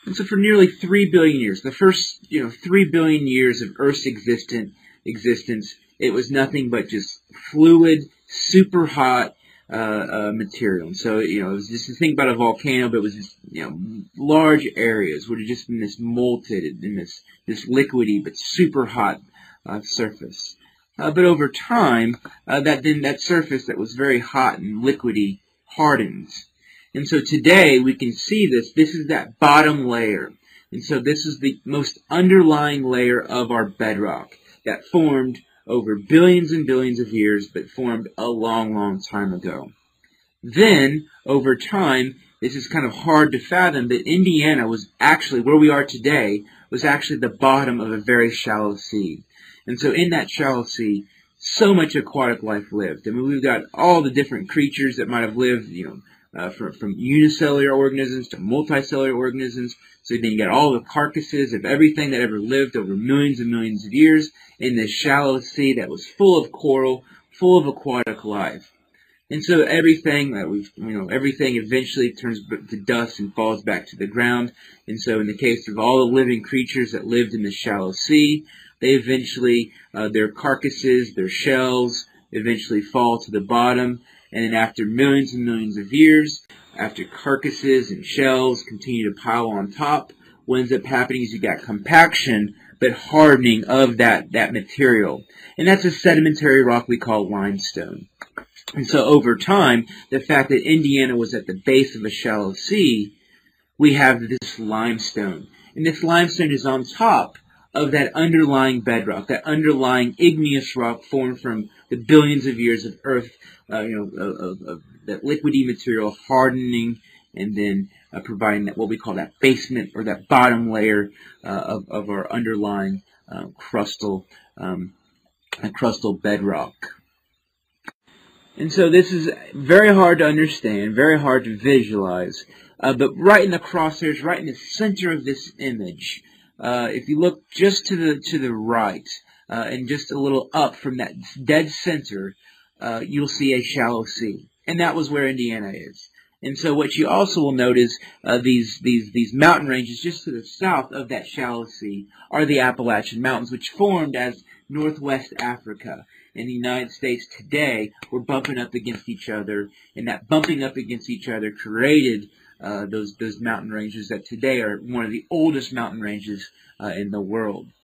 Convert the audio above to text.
And so for nearly 3 billion years, the first 3 billion years of Earth's existence, it was nothing but just fluid, super hot material. And so it was just to think about a volcano, but it was just large areas would have just been this molted in this liquidy but super hot surface. But over time, that surface that was very hot and liquidy hardens. And so today we can see this. This is that bottom layer. And so this is the most underlying layer of our bedrock that formed over billions and billions of years, but formed a long, long time ago. Then, over time, this is kind of hard to fathom, but Indiana was actually, where we are today, was actually the bottom of a very shallow sea. And so in that shallow sea, so much aquatic life lived. I mean, we've got all the different creatures that might have lived, from unicellular organisms to multicellular organisms. So then you got all the carcasses of everything that ever lived over millions and millions of years in this shallow sea that was full of coral, full of aquatic life. And so everything everything eventually turns to dust and falls back to the ground. And so in the case of all the living creatures that lived in the shallow sea, they eventually, their carcasses, their shells, eventually fall to the bottom. And then after millions and millions of years, after carcasses and shells continue to pile on top, what ends up happening is you got compaction, but hardening of that material. And that's a sedimentary rock we call limestone. And so over time, the fact that Indiana was at the base of a shallow sea, we have this limestone. And this limestone is on top of that underlying bedrock, that underlying igneous rock formed from the billions of years of Earth, of that liquidy material hardening and then providing that what we call that basement or that bottom layer of our underlying crustal bedrock. And so this is very hard to understand, very hard to visualize, but right in the crosshairs, right in the center of this image, if you look just to the right and just a little up from that dead center, you'll see a shallow sea, and that was where Indiana is. And so what you also will note is these mountain ranges just to the south of that shallow sea are the Appalachian Mountains, which formed as Northwest Africa. In the United States today, we're bumping up against each other, and that bumping up against each other created those mountain ranges that today are one of the oldest mountain ranges in the world.